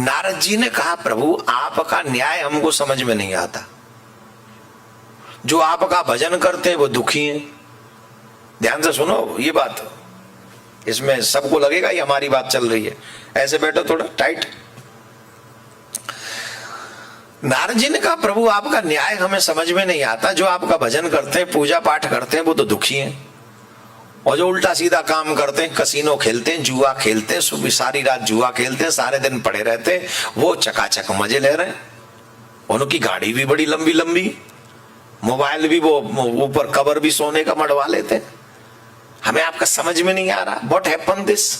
नारद जी ने कहा प्रभु आपका न्याय हमको समझ में नहीं आता, जो आपका भजन करते हैं वो दुखी हैं। ध्यान से सुनो ये बात, इसमें सबको लगेगा ये हमारी बात चल रही है। ऐसे बैठो थोड़ा टाइट। नारद जी ने कहा प्रभु आपका न्याय हमें समझ में नहीं आता, जो आपका भजन करते हैं पूजा पाठ करते हैं वो तो दुखी हैं, और जो उल्टा सीधा काम करते हैं, कसीनो खेलते हैं, जुआ खेलते हैं, सुबह सारी रात जुआ खेलते हैं, सारे दिन पड़े रहते हैं, वो चकाचक मजे ले रहे हैं। उनकी गाड़ी भी बड़ी लंबी लंबी, मोबाइल भी वो ऊपर कवर भी सोने का मड़वा लेते हैं। हमें आपका समझ में नहीं आ रहा, व्हाट हैपन दिस।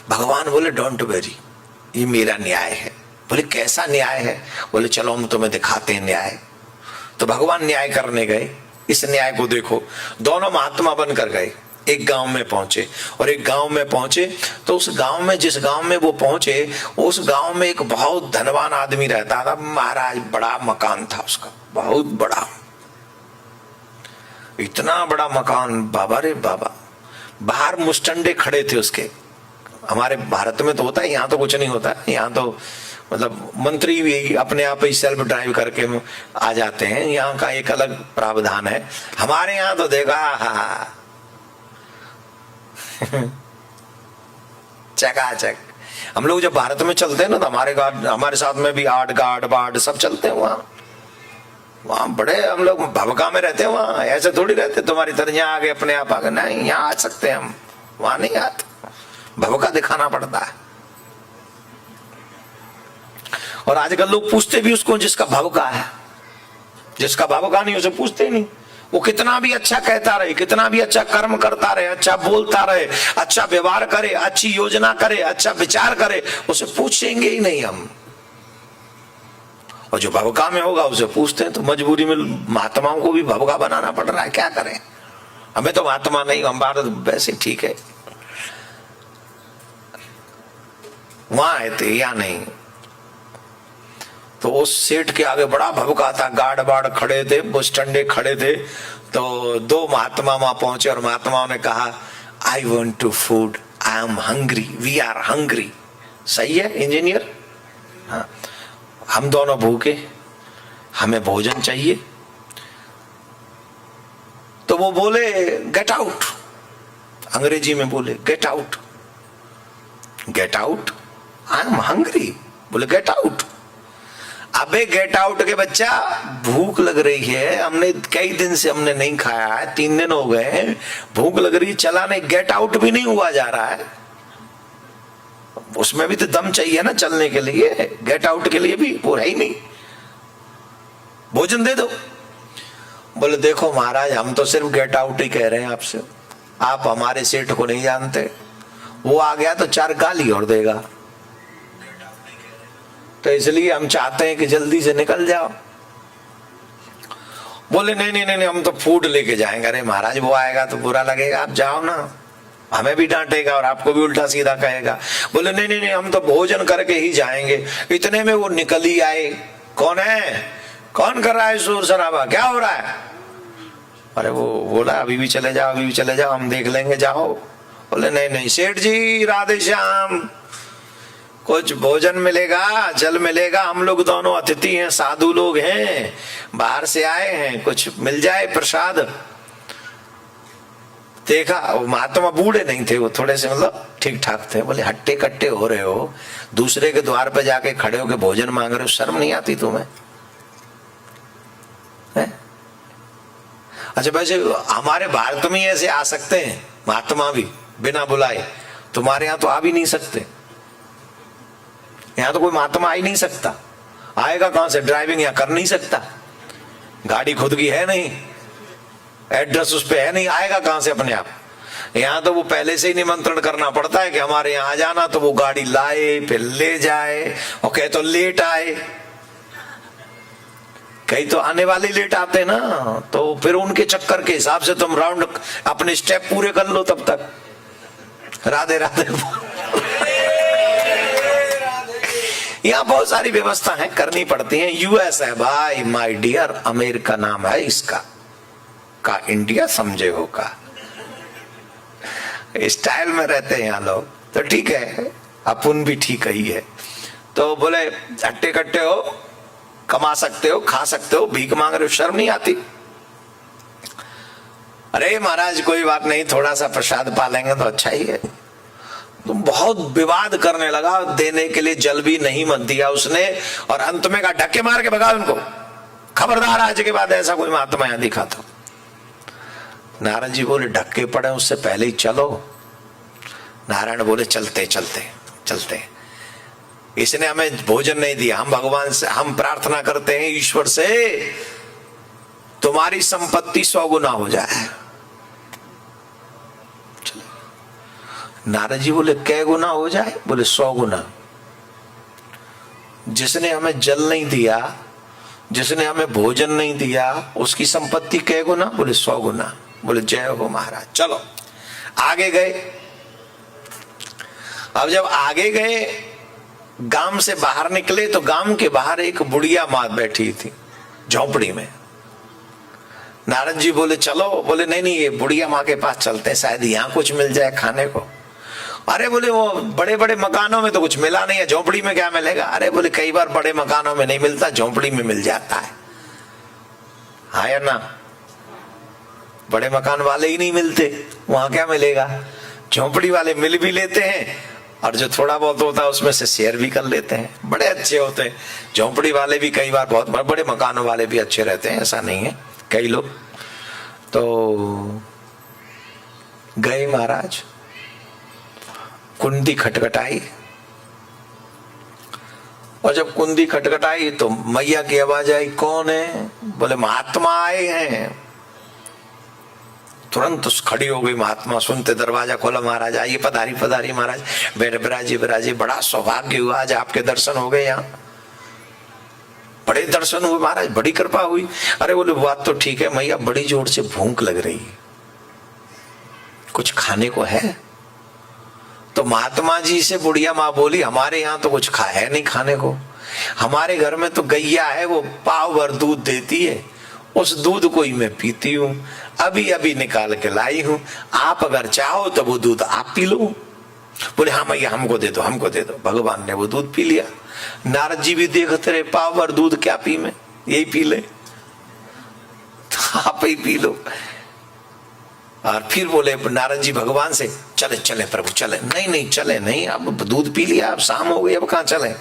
भगवान बोले डोंट वेरी, ये मेरा न्याय है। बोले कैसा न्याय है? बोले चलो हम तुम्हें दिखाते हैं न्याय। तो भगवान न्याय करने गए, इस न्याय को देखो। दोनों महात्मा बनकर गए, एक गांव में पहुंचे, और एक गांव में पहुंचे तो उस गांव में, जिस गांव में वो पहुंचे, उस गांव में एक बहुत धनवान आदमी रहता था। महाराज बड़ा मकान था उसका, बहुत बड़ा, इतना बड़ा मकान, बाबा रे बाबा। बाहर मुस्टंडे खड़े थे उसके। हमारे भारत में तो होता है, यहाँ तो कुछ नहीं होता। यहाँ तो मतलब मंत्री भी अपने आप ही सेल्फ ड्राइव करके आ जाते हैं, यहाँ का एक अलग प्रावधान है। हमारे यहाँ तो देखा चकाचक। हम लोग जब भारत में चलते हैं ना, तो हमारे साथ में भी आर्ट गार्ड बार्ड सब चलते हैं। वहाँ बड़े हम लोग भवका में रहते हैं। वहाँ ऐसे थोड़ी रहते तुम्हारी तरह यहाँ आगे अपने आप आगे, नहीं यहाँ आ सकते हैं हम, वहां नहीं आते, भवका दिखाना पड़ता है। और आजकल लोग पूछते भी उसको जिसका भवका है, जिसका भवका नहीं उसे पूछते ही नहीं। वो कितना भी अच्छा कहता रहे, कितना भी अच्छा कर्म करता रहे, अच्छा बोलता रहे, अच्छा व्यवहार करे, अच्छी योजना करे, अच्छा विचार करे, उसे पूछेंगे ही नहीं हम। और जो भवका में होगा उसे पूछते हैं। तो मजबूरी में महात्माओं को भी भवका बनाना पड़ रहा है, क्या करें। हमें तो महात्मा नहीं, हमारा तो वैसे ठीक है। वहां है थे या नहीं। तो उस सेठ के आगे बड़ा भवका था, गार्ड बाड़ खड़े थे, बुस्टंडे खड़े थे। तो दो महात्मा वहां पहुंचे और महात्माओं ने कहा I want to food, I am hungry, we are hungry. सही है इंजीनियर? हाँ, हम दोनों भूखे, हमें भोजन चाहिए। तो वो बोले गेट आउट, अंग्रेजी में बोले get out. Get out, I am hungry. बोले गेट आउट। अबे गेट आउट के बच्चा, भूख लग रही है, हमने कई दिन से हमने नहीं खाया है, 3 दिन हो गए, भूख लग रही, चला नहीं, गेट आउट भी नहीं हुआ जा रहा है। उसमें भी तो दम चाहिए ना चलने के लिए, गेट आउट के लिए भी वो है ही नहीं। भोजन दे दो। बोले देखो महाराज, हम तो सिर्फ गेट आउट ही कह रहे हैं आपसे, आप हमारे सेठ को नहीं जानते। वो आ गया तो 4 गाली और देगा, तो इसलिए हम चाहते हैं कि जल्दी से निकल जाओ। बोले नहीं नहीं नहीं, हम तो फूड लेके जाएंगे। अरे महाराज वो आएगा तो बुरा लगेगा, आप जाओ ना, हमें भी डांटेगा और आपको भी उल्टा सीधा कहेगा। बोले नहीं नहीं नहीं, हम तो भोजन करके ही जाएंगे। इतने में वो निकल ही आए। कौन है, कौन कर रहा है शोर शराबा, क्या हो रहा है? अरे वो बोला अभी भी चले जाओ, अभी भी चले जाओ, हम देख लेंगे, जाओ। बोले नहीं नहीं सेठ जी, राधे श्याम, कुछ भोजन मिलेगा, जल मिलेगा, हम लोग दोनों अतिथि हैं, साधु लोग हैं, बाहर से आए हैं, कुछ मिल जाए प्रसाद। देखा वो महात्मा बूढ़े नहीं थे, वो थोड़े से मतलब ठीक ठाक थे। बोले हट्टे कट्टे हो रहे हो, दूसरे के द्वार पे जाके खड़े होके भोजन मांग रहे हो, शर्म नहीं आती तुम्हें? है? अच्छा वैसे हमारे भारत में ऐसे आ सकते हैं महात्मा भी बिना बुलाए, तुम्हारे यहाँ तो आ भी नहीं सकते। यहाँ तो कोई महात्मा आ ही नहीं सकता। आएगा कहां से? ड्राइविंग यहाँ कर नहीं सकता, गाड़ी खुद की है नहीं, एड्रेस उस पे है नहीं, आएगा कहां से अपने आप? यहाँ तो वो पहले से ही निमंत्रण करना पड़ता है कि हमारे यहाँ आ जाना, तो वो गाड़ी लाए फिर ले जाए, और कहे तो लेट आए। कई तो आने वाले लेट आते ना, तो फिर उनके चक्कर के हिसाब से तुम राउंड अपने स्टेप पूरे कर लो तब तक। राधे राधे। यहाँ बहुत सारी व्यवस्था है, करनी पड़ती है। यूएस है भाई, माय डियर, अमेरिका नाम है इसका, का इंडिया समझे हो का, स्टाइल में रहते हैं यहाँ लोग, तो ठीक है, अपन भी ठीक ही है। तो बोले हट्टे कट्टे हो, कमा सकते हो, खा सकते हो, भीख मांग रहे हो, शर्म नहीं आती? अरे महाराज कोई बात नहीं, थोड़ा सा प्रसाद पा लेंगे तो अच्छा ही है। तो बहुत विवाद करने लगा, देने के लिए जल भी नहीं मत दिया उसने, और अंत में कहा धक्के मार के भगा उनको, खबरदार आज के बाद ऐसा कोई महात्मा यहां दिखा तो। नारायण जी बोले धक्के पड़े उससे पहले ही चलो। नारायण बोले चलते चलते चलते, इसने हमें भोजन नहीं दिया, हम भगवान से हम प्रार्थना करते हैं ईश्वर से तुम्हारी संपत्ति 100 गुना हो जाए। नारद जी बोले कै गुना हो जाए? बोले 100 गुना। जिसने हमें जल नहीं दिया, जिसने हमें भोजन नहीं दिया, उसकी संपत्ति कै गुना? बोले 100 गुना। बोले जय हो महाराज। चलो आगे गए। अब जब आगे गए, गांव से बाहर निकले तो गांव के बाहर एक बुढ़िया माँ बैठी थी झोपड़ी में। नारद जी बोले चलो। बोले नहीं नहीं, ये बुढ़िया माँ के पास चलते हैं, शायद यहाँ कुछ मिल जाए खाने को। अरे बोले वो बड़े बड़े मकानों में तो कुछ मिला नहीं है, झोपड़ी में क्या मिलेगा? अरे बोले कई बार बड़े मकानों में नहीं मिलता, झोपड़ी में मिल जाता है। हाँ या ना? बड़े मकान वाले ही नहीं मिलते, वहां क्या मिलेगा? झोपड़ी वाले मिल भी लेते हैं, और जो थोड़ा बहुत होता है उसमें से शेयर भी कर लेते हैं। बड़े अच्छे होते हैं झोपड़ी वाले भी, कई बार बहुत बड़े मकानों वाले भी अच्छे रहते हैं, ऐसा नहीं है। कई लोग तो गए महाराज, कुंडी खटखटाई, और जब कुंडी खटखटाई तो मैया की आवाज आई, कौन है? बोले महात्मा आए हैं। तुरंत खड़ी हो गई महात्मा, सुनते दरवाजा खोला, महाराज आइए, पधारी पधारी महाराज, बैठे बिराजे बिराजे, बड़ा सौभाग्य हुआ आज आपके दर्शन हो गए, यहाँ बड़े दर्शन हुए महाराज, बड़ी कृपा हुई। अरे बोले बात तो ठीक है मैया, बड़ी जोर से भूख लग रही है, कुछ खाने को है? तो महात्मा जी से बुढ़िया माँ बोली हमारे यहाँ तो कुछ है नहीं खाने को, हमारे घर में तो गैया है, वो पाव भर दूध देती है, उस दूध को ही मैं पीती हूँ, अभी अभी निकाल के लाई हूँ, आप अगर चाहो तो वो दूध आप पी लो। बोले हाँ मैया हमको दे दो, हमको दे दो। भगवान ने वो दूध पी लिया। नारद जी भी देखते रहे, पाव भर दूध क्या पी मैं, यही पी ले, तो आप ही पी लो। और फिर बोले नारद जी भगवान से, चले चले प्रभु चले। नहीं नहीं चले नहीं, अब दूध पी लिया, अब शाम हो गई, अब कहाँ चले?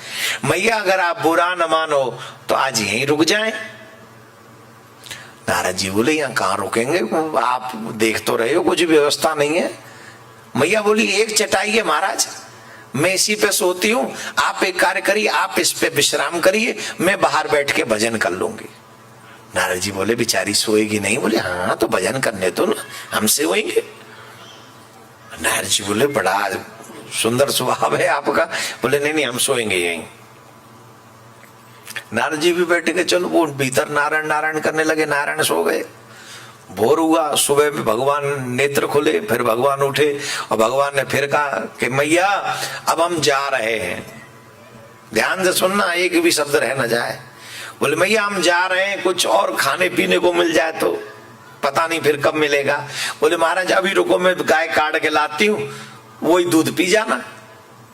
मैया अगर आप बुरा न मानो तो आज यहीं रुक जाएं। नारद जी बोले यहाँ कहाँ रुकेंगे, आप देख तो रहे हो कुछ व्यवस्था नहीं है। मैया बोली एक चटाई है महाराज, मैं इसी पे सोती हूँ, आप एक कार्य करिए, आप इस पे विश्राम करिए, मैं बाहर बैठ के भजन कर लूंगी। नारद जी बोले बेचारी सोएगी नहीं? बोले हाँ तो भजन करने तो ना, हमसे होएंगे। नारद जी बोले बड़ा सुंदर स्वभाव है आपका। बोले नहीं नहीं हम सोएंगे यहीं। नारद जी भी बैठ के चलो वो भीतर नारायण नारायण करने लगे, नारायण सो गए। भोर हुआ, सुबह में भगवान नेत्र खुले, फिर भगवान उठे और भगवान ने फिर कहा कि मैया अब हम जा रहे हैं, ध्यान से सुनना, एक भी शब्द रह न जाए। बोले मैया हम जा रहे हैं, कुछ और खाने पीने को मिल जाए तो, पता नहीं फिर कब मिलेगा। बोले महाराज अभी रुको, मैं गाय काट के लाती हूँ, वही दूध पी जाना,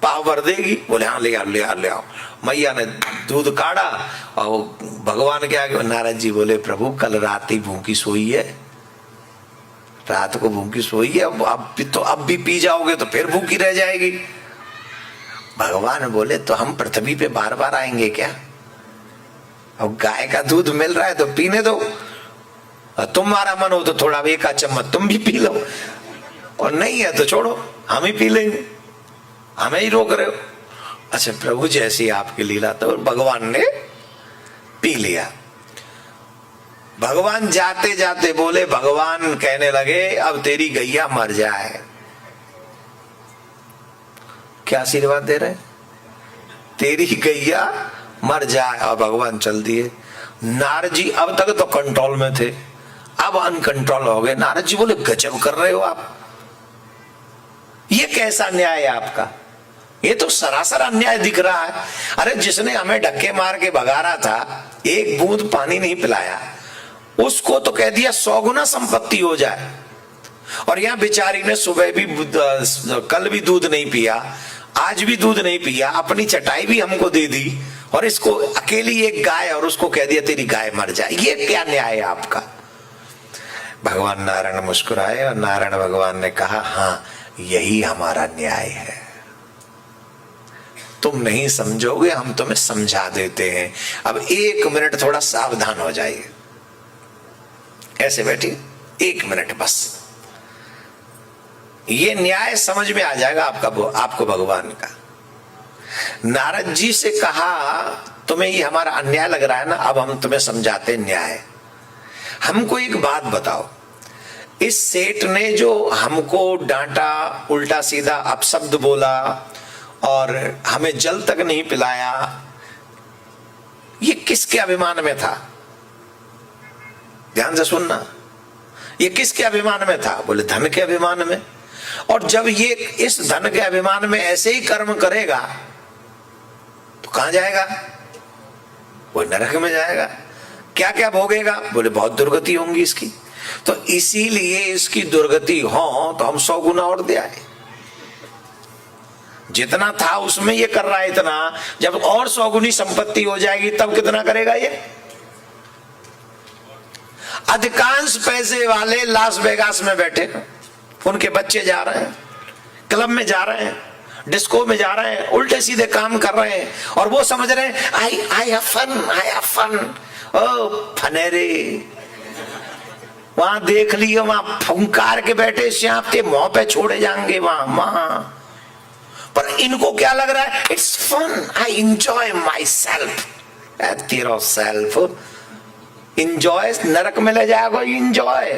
पाव भर देगी। बोले हाँ ले आओ ले आओ ले आओ। मैया ने दूध काढ़ा और भगवान के आगे। नारद जी बोले प्रभु कल रात ही भूखी सोई है, रात को भूखी सोई है, अब भी पी जाओगे तो फिर भूखी रह जाएगी। भगवान बोले तो हम पृथ्वी पे बार बार आएंगे क्या? अब गाय का दूध मिल रहा है तो पीने दो, तुम्हारा मन हो तो थोड़ा एक आध चम्मच तुम भी पी लो, और नहीं है तो छोड़ो हम ही पी लेंगे, हमें ही रोक रहे हो। अच्छा प्रभु जैसी आपकी लीला, तो भगवान ने पी लिया। भगवान जाते जाते बोले, भगवान कहने लगे अब तेरी गैया मर जाए। क्या आशीर्वाद दे रहे? तेरी गैया मर जाए, और भगवान चल दिए। नारद जी अब तक तो कंट्रोल में थे, अब अनकंट्रोल हो गए। नारद जी बोले गजब कर रहे हो आप, ये कैसा न्याय है आपका, ये तो सरासर अन्याय दिख रहा है। अरे जिसने हमें धक्के मार के भगा रहा था, एक बूंद पानी नहीं पिलाया, उसको तो कह दिया 100 गुना संपत्ति हो जाए, और यहां बेचारी ने सुबह भी कल भी दूध नहीं पिया, आज भी दूध नहीं पिया, अपनी चटाई भी हमको दे दी, और इसको अकेली एक गाय और उसको कह दिया तेरी गाय मर जाए। ये क्या न्याय है आपका? भगवान नारायण मुस्कुराए और नारायण भगवान ने कहा, हाँ यही हमारा न्याय है। तुम नहीं समझोगे, हम तुम्हें समझा देते हैं। अब 1 मिनट थोड़ा सावधान हो जाइए, ऐसे बैठिए 1 मिनट बस। ये न्याय समझ में आ जाएगा आपको भगवान का। नारद जी से कहा, तुम्हें ये हमारा अन्याय लग रहा है ना, अब हम तुम्हें समझाते न्याय। हमको एक बात बताओ, इस सेठ ने जो हमको डांटा, उल्टा सीधा अपशब्द बोला और हमें जल तक नहीं पिलाया, ये किसके अभिमान में था? ध्यान से सुनना, ये किसके अभिमान में था? बोले धन के अभिमान में। और जब ये इस धन के अभिमान में ऐसे ही कर्म करेगा तो कहां जाएगा? वो नरक में जाएगा। क्या क्या भोगेगा? बोले बहुत दुर्गति होंगी इसकी। तो इसीलिए इसकी दुर्गति हो तो हम 100 गुना और दे आए। जितना था उसमें ये कर रहा है इतना, जब और 100 गुनी संपत्ति हो जाएगी तब कितना करेगा ये? अधिकांश पैसे वाले लास वेगास में बैठे, उनके बच्चे जा रहे हैं, क्लब में जा रहे हैं, डिस्को में जा रहे हैं, उल्टे सीधे काम कर रहे हैं, और वो समझ रहे हैं आई हैव फन। ओ फनेरे, वहां देख लियो, वहां फुंकार के बैठे श्याप के मुंह पे छोड़े जाएंगे वहां। पर इनको क्या लग रहा है? It's fun, I enjoy myself. तेरा सेल्फ इंजॉय नरक में ले जाएगा। इंजॉय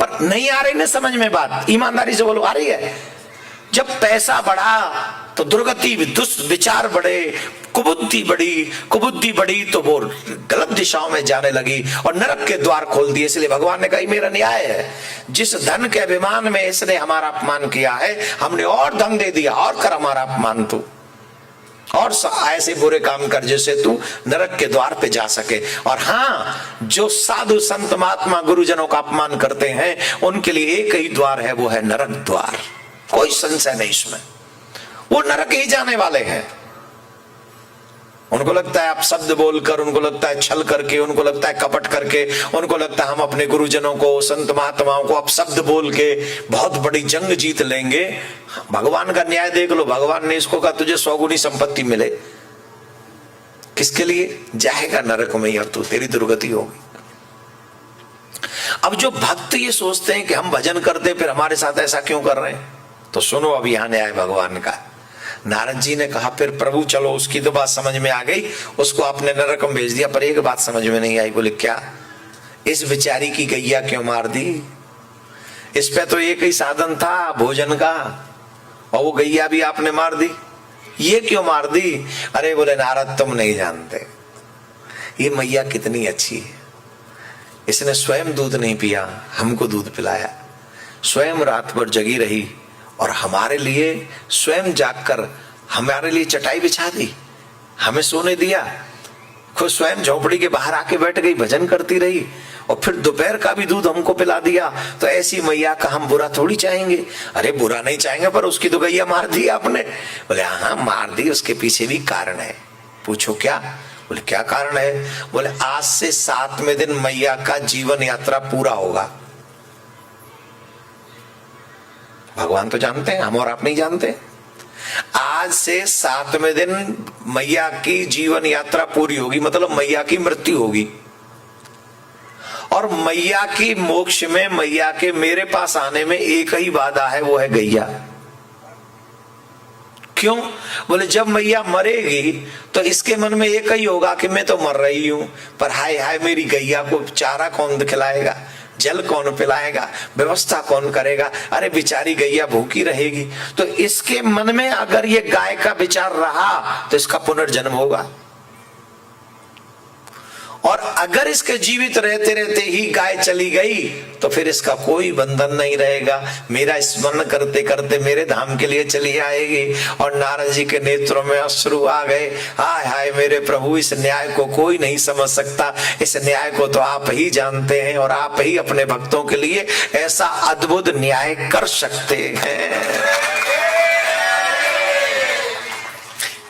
पर नहीं आ रही ना समझ में बात? ईमानदारी से बोलो, आ रही है? जब पैसा बढ़ा तो दुर्गति, दुष्विचार बढ़े, कुबुद्धि बढ़ी तो वो गलत दिशाओं में जाने लगी और नरक के द्वार खोल दिए। इसलिए भगवान ने कहा मेरा न्याय है, जिस धन के अभिमान में इसने हमारा अपमान किया है, हमने और धन दे दिया, और कर हमारा अपमान तू, और ऐसे बुरे काम कर जिससे तू नरक के द्वार पे जा सके। और हाँ, जो साधु संत महात्मा गुरुजनों का अपमान करते हैं उनके लिए एक ही द्वार है, वो है नरक द्वार। कोई संशय नहीं इसमें, वो नरक ही जाने वाले हैं। उनको लगता है आप शब्द बोलकर, उनको लगता है छल करके, उनको लगता है कपट करके, उनको लगता है हम अपने गुरुजनों को, संत महात्माओं को अब शब्द बोल के बहुत बड़ी जंग जीत लेंगे। भगवान का न्याय देख लो, भगवान ने इसको कहा तुझे 100 गुनी संपत्ति मिले, किसके लिए? जाएगा नरक में ही और तू, तेरी दुर्गति होगी। अब जो भक्त ये सोचते हैं कि हम भजन करते फिर हमारे साथ ऐसा क्यों कर रहे हैं, तो सुनो अब यहाँ न्याय भगवान का। नारद जी ने कहा फिर प्रभु चलो, उसकी तो बात समझ में आ गई, उसको आपने नरक में भेज दिया, पर एक बात समझ में नहीं आई। बोले क्या? इस बेचारी की गैया क्यों मार दी? इस पे तो एक ही साधन था भोजन का, और वो गैया भी आपने मार दी, ये क्यों मार दी? अरे बोले नारद तुम नहीं जानते, ये मैया कितनी अच्छी है, इसने स्वयं दूध नहीं पिया, हमको दूध पिलाया, स्वयं रात भर जगी रही और हमारे लिए स्वयं जागकर हमारे लिए चटाई बिछा दी, हमें सोने दिया, खुद स्वयं झोपड़ी के बाहर आके बैठ गई, भजन करती रही, और फिर दोपहर का भी दूध हमको पिला दिया। तो ऐसी मैया का हम बुरा थोड़ी चाहेंगे? अरे बुरा नहीं चाहेंगे, पर उसकी तो गैया मार दी आपने। बोले हाँ मार दी, उसके पीछे भी कारण है। पूछो क्या? बोले क्या कारण है? बोले आज से 7वें दिन मैया का जीवन यात्रा पूरा होगा। भगवान तो जानते हैं, हम और आप नहीं जानते। आज से 7वें दिन मैया की जीवन यात्रा पूरी होगी, मतलब मैया की मृत्यु होगी। और मैया की मोक्ष में, मैया के मेरे पास आने में एक ही बाधा है, वो है गैया। क्यों? बोले जब मैया मरेगी तो इसके मन में एक ही होगा कि मैं तो मर रही हूं, पर हाय हाय मेरी गैया को चारा कौन खिलाएगा, जल कौन पिलाएगा, व्यवस्था कौन करेगा, अरे बेचारी गैया भूखी रहेगी। तो इसके मन में अगर ये गाय का विचार रहा तो इसका पुनर्जन्म होगा, और अगर इसके जीवित रहते रहते ही गाय चली गई तो फिर इसका कोई बंधन नहीं रहेगा, मेरा स्मरण करते करते मेरे धाम के लिए चली आएगी। और नारद जी के नेत्रों में अश्रु आ गए, हाय हाय मेरे प्रभु, इस न्याय को कोई नहीं समझ सकता, इस न्याय को तो आप ही जानते हैं, और आप ही अपने भक्तों के लिए ऐसा अद्भुत न्याय कर सकते हैं।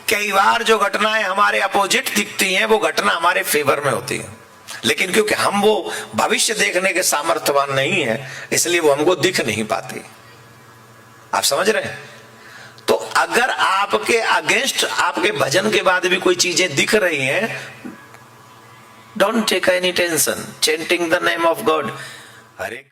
कई बार जो घटनाएं हमारे अपोजिट दिखती हैं वो घटना हमारे फेवर में होती है, लेकिन क्योंकि हम वो भविष्य देखने के सामर्थ्यवान नहीं है इसलिए वो हमको दिख नहीं पाती। आप समझ रहे हैं? तो अगर आपके अगेंस्ट आपके भजन के बाद भी कोई चीजें दिख रही हैं, don't take any tension, chanting the name of God. Hare